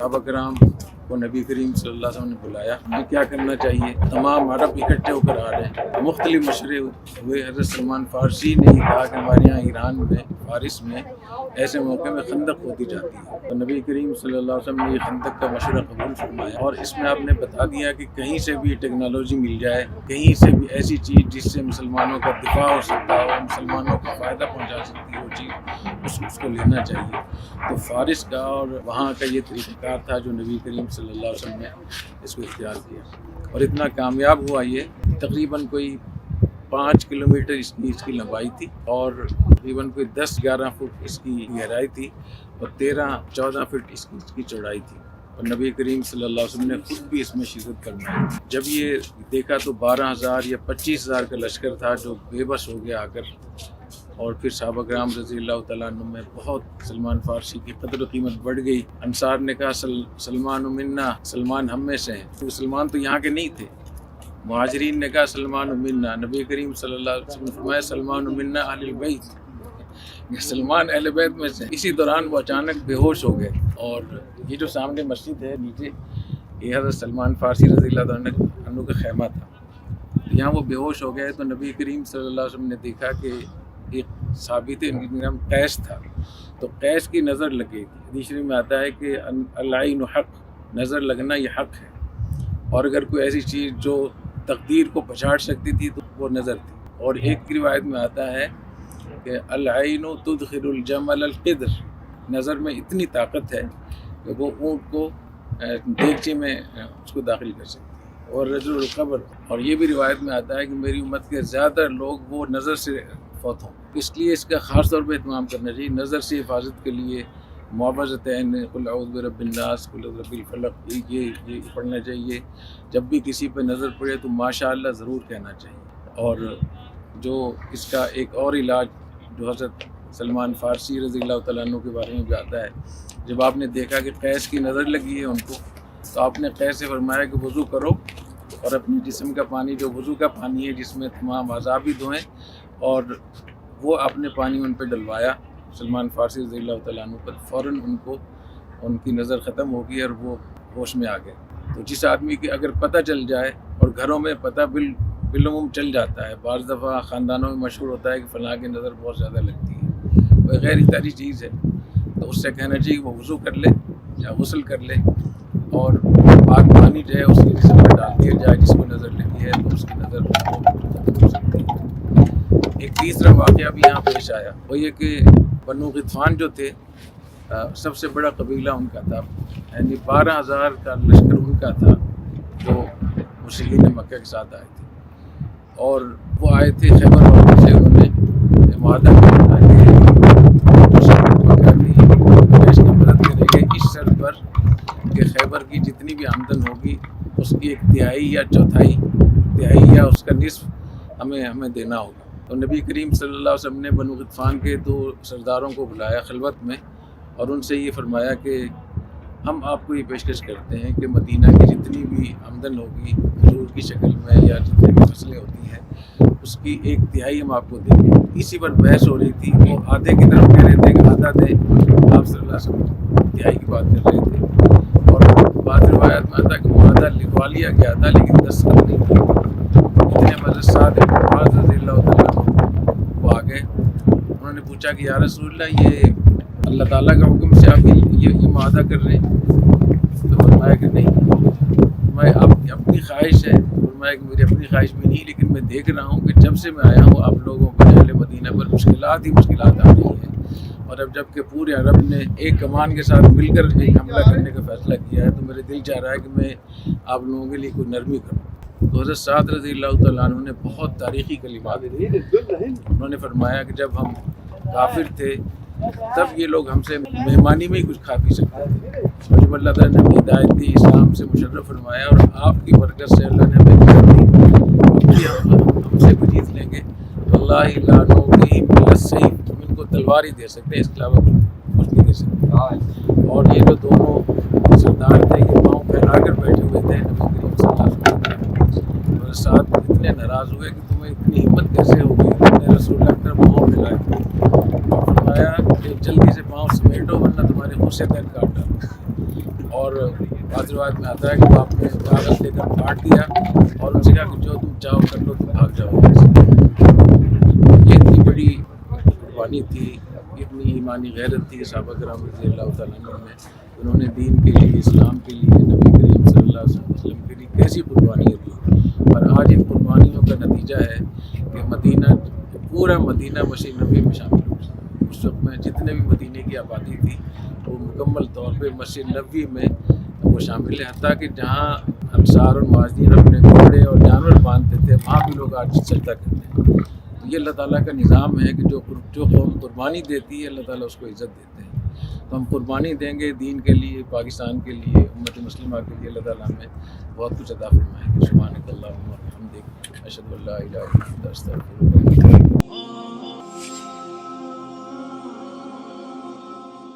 صحابہ کرام کو نبی کریم صلی اللہ علیہ وسلم نے بلایا، ہمیں کیا کرنا چاہیے۔ تمام عرب اکٹھے ہو کر آ رہے ہیں، مختلف مشورے ہوئے۔ حضرت سلمان فارسی نے یہ کہا کہ ہمارے یہاں ایران میں فارس میں ایسے موقع میں خندق ہوتی جاتی ہے، تو نبی کریم صلی اللہ علیہ وسلم نے یہ خندق کا مشورہ قبول فرمایا، اور اس میں آپ نے بتا دیا کہ کہیں سے بھی ٹیکنالوجی مل جائے، کہیں سے بھی ایسی چیز جس سے مسلمانوں کا دفاع ہو سکتا ہو، مسلمانوں کو فائدہ پہنچا سکتی ہو چیز، اس کو لینا چاہیے۔ تو فارس کا اور وہاں کا یہ طریقہ کار تھا جو نبی کریم صلی اللہ علیہ وسلم نے اس کو اختیار کیا، اور اتنا کامیاب ہوا یہ۔ تقریباً کوئی 5 کلومیٹر اس کی لمبائی تھی، اور تقریباً کوئی 10-11 فٹ اس کی گہرائی تھی، اور 13-14 فٹ اس کی چوڑائی تھی، اور نبی کریم صلی اللہ علیہ وسلم نے خود بھی اس میں شرکت فرمائی۔ جب یہ دیکھا تو 12,000 یا 25,000 کا لشکر تھا جو بے بس ہو گیا آ کر، اور پھر صحابہ کرام رضی اللہ تعالیٰ عنہ میں بہت سلمان فارسی کی قدر و قیمت بڑھ گئی۔ انصار نے کہا سلمان منا، سلمان ہم میں سے ہیں، تو سلمان تو یہاں کے نہیں تھے۔ مہاجرین نے کہا سلمان منا، نبی کریم صلی اللہ علیہ وسلم نے فرمایا سلمان منا اہل البیت، سلمان اہل بیت میں سے۔ اسی دوران وہ اچانک بے ہوش ہو گئے، اور یہ جو سامنے مسجد ہے نیچے، یہ حضرت سلمان فارسی رضی اللہ عنہ کا خیمہ تھا۔ یہاں وہ بے ہوش ہو گئے تو نبی کریم صلی اللہ علیہ وسلم نے دیکھا کہ ایک ثابت ان کا نام قیس تھا، تو قیس کی نظر لگے گی۔ حدیث میں آتا ہے کہ العین حق، نظر لگنا یہ حق ہے، اور اگر کوئی ایسی چیز جو تقدیر کو پچھاڑ سکتی تھی تو وہ نظر تھی۔ اور ایک روایت میں آتا ہے کہ العین تدخل الجمل القدر، نظر میں اتنی طاقت ہے کہ وہ اونٹ کو دیگچے میں اس کو داخل کر سکتی ہے۔ اور رجل القبر، اور یہ بھی روایت میں آتا ہے کہ میری امت کے زیادہ لوگ وہ نظر سے فوت ہوں، اس لیے اس کا خاص طور پہ اہتمام کرنا چاہیے۔ نظر سے حفاظت کے لیے معوذتین، قل اعوذ برب الناس، قل اعوذ برب الفلق، یہ پڑھنا چاہیے۔ جب بھی کسی پہ نظر پڑے تو ماشاءاللہ ضرور کہنا چاہیے۔ اور جو اس کا ایک اور علاج جو حضرت سلمان فارسی رضی اللہ تعالیٰ عنہ کے بارے میں بھی آتا ہے، جب آپ نے دیکھا کہ قیس کی نظر لگی ہے ان کو، تو آپ نے قیس سے فرمایا کہ وضو کرو، اور اپنے جسم کا پانی جو وضو کا پانی ہے جس میں تمام اعضاء بھی دھوئیں، اور وہ آپ نے پانی ان پہ ڈلوایا سلمان فارسی رضی اللہ تعالیٰ عنہ پر، فوراً ان کی نظر ختم ہو گئی اور وہ ہوش میں آ گئے۔ تو جس آدمی کی اگر پتہ چل جائے، اور گھروں میں پتہ بالعموم چل جاتا ہے، بعض دفعہ خاندانوں میں مشہور ہوتا ہے کہ فلاں کی نظر بہت زیادہ لگتی ہے، وہ غیر اختیاری چیز ہے، تو اس سے کہنا چاہیے کہ وہ وضو کر لے یا غسل کر لے، اور پاک پانی جو ہے اس کے جسم میں ڈال دیا جائے جس کو نظر لگی ہے، تو اس کی نظر ختم ہو سکتی ہے۔ ایک تیسرا واقعہ بھی یہاں پیش آیا، وہ یہ کہ بنو غطفان جو تھے، سب سے بڑا قبیلہ ان کا تھا، یعنی 12,000 کا لشکر ان کا تھا جو مشرکین مکہ کے ساتھ آئے تھے، اور وہ آئے تھے خیبر والوں سے، انہوں نے معاہدہ کیا کہ مشرکین مکہ کی جیش کی مدد کریں گے اس شرط پر کہ خیبر کی جتنی بھی آمدن ہوگی اس کی 1/3 یا 1/4 یا اس کا نصف ہمیں دینا ہوگا۔ تو نبی کریم صلی اللہ علیہ وسلم نے بنو غطفان کے 2 سرداروں کو بلایا خلوت میں، اور ان سے یہ فرمایا کہ ہم آپ کو یہ پیشکش کرتے ہیں کہ مدینہ کی جتنی بھی آمدن ہوگی کھجور کی شکل میں یا جتنی بھی فصلیں ہوتی ہیں اس کی 1/3 ہم آپ کو دیں گے۔ اسی پر بحث ہو رہی تھی، وہ آدھے کی طرف کہہ رہے تھے کہ آدھا دیں، آپ صلی اللہ علیہ وسلم 1/3 کی بات کر رہے تھے، اور بعض روایت میں آتا کہ معاہدہ لکھوا لیا گیا تھا لیکن دستخط نہیں کیا۔ اتنے حضرت سعد بن معاذ رضی اللہ تعالیٰ عنہ وہ آ گئے، انہوں نے پوچھا کہ یا رسول اللہ یہ اللہ تعالیٰ کا حکم سے آپ یہ معاہدہ کر رہے ہیں؟ تو فرمایا کہ نہیں، میں آپ کی اپنی خواہش ہے، فرمایا کہ میری اپنی خواہش بھی نہیں، لیکن میں دیکھ رہا ہوں کہ جب سے میں آیا ہوں آپ لوگوں کو اہل مدینہ پر مشکلات آ رہی ہیں، اور اب جب کہ پورے عرب نے ایک کمان کے ساتھ مل کر ایک حملہ کرنے کا فیصلہ کیا ہے، تو میرے دل چاہ رہا ہے کہ میں آپ لوگوں کے لیے کوئی نرمی کروں۔ تو حضرت سعد رضی اللہ تعالیٰ عنہ نے بہت تاریخی کلمات دی، انہوں نے فرمایا کہ جب ہم کافر تھے تب یہ لوگ ہم سے مہمانی میں ہی کچھ کھا پی سکتے تھے، اور جب اللہ تعالیٰ نے ہمیں ہدایت دی، اسلام سے مشرف فرمایا، اور آپ کی برکت سے اللہ نے ہمیں عزت دی، ہم سے وجیز لیں گے تو اللہ لا نعطیہم الا السیف، ہم ان کو تلوار ہی دے سکتے ہیں، اس کے علاوہ کچھ نہیں دے سکتے۔ اور یہ جو دونوں سردار تھے یہ پاؤں پھیلا کر بیٹھے ہوئے تھے نبی کریم صلی اللہ علیہ وسلم، اور ساتھ اتنے ناراض ہوئے کہ تمہیں اتنی ہمت کیسے ہوگی، تم نے رسول اللہ کی طرف پاؤں پھیلائے، اور فرمایا کہ جلدی سے پاؤں سمیٹو ورنہ تمہارے غصے تک کاٹ ڈالو۔ اور بعض روایت میں آتا ہے کہ وہ آپ نے کاغذ لے کر کاٹ دیا اور ان سے کہا کہ جو تم چاہو کر لو، تم بھاگ جاؤ یہاں سے۔ یہ اتنی بڑی قربانی تھی، اتنی ایمانی غیرت تھی صحابہ کرام رضی اللہ تعالیٰ عنہ میں، انہوں نے دین کے لیے، اسلام کے لیے، نبی کریم صلی اللہ علیہ وسلم کے لیے کیسی قربانیاں دی، اور آج ان قربانیوں کا نتیجہ ہے کہ مدینہ، پورا مدینہ مسجد نبی میں شامل ہو گیا۔ اس وقت میں جتنے بھی مدینہ کی آبادی تھی وہ مکمل طور پہ مسجد نبوی میں وہ شامل ہے، حتیٰ کہ جہاں انصار اور مہاجرین اپنے گھوڑے اور جانور باندھتے تھے وہاں بھی لوگ آج سجدہ کرتے ہیں۔ یہ اللہ تعالیٰ کا نظام ہے کہ جو قوم قربانی دیتی ہے اللہ تعالیٰ اس کو عزت دیتے ہیں۔ تو ہم قربانی دیں گے دین کے لیے، پاکستان کے لیے، امت مسلمہ کے لیے، اللہ تعالیٰ ہمیں بہت کچھ عطا فرمائیں گے۔ سبحانک اللہم و بحمدک، اشہد ان لا الہ الا انت، استغفرک۔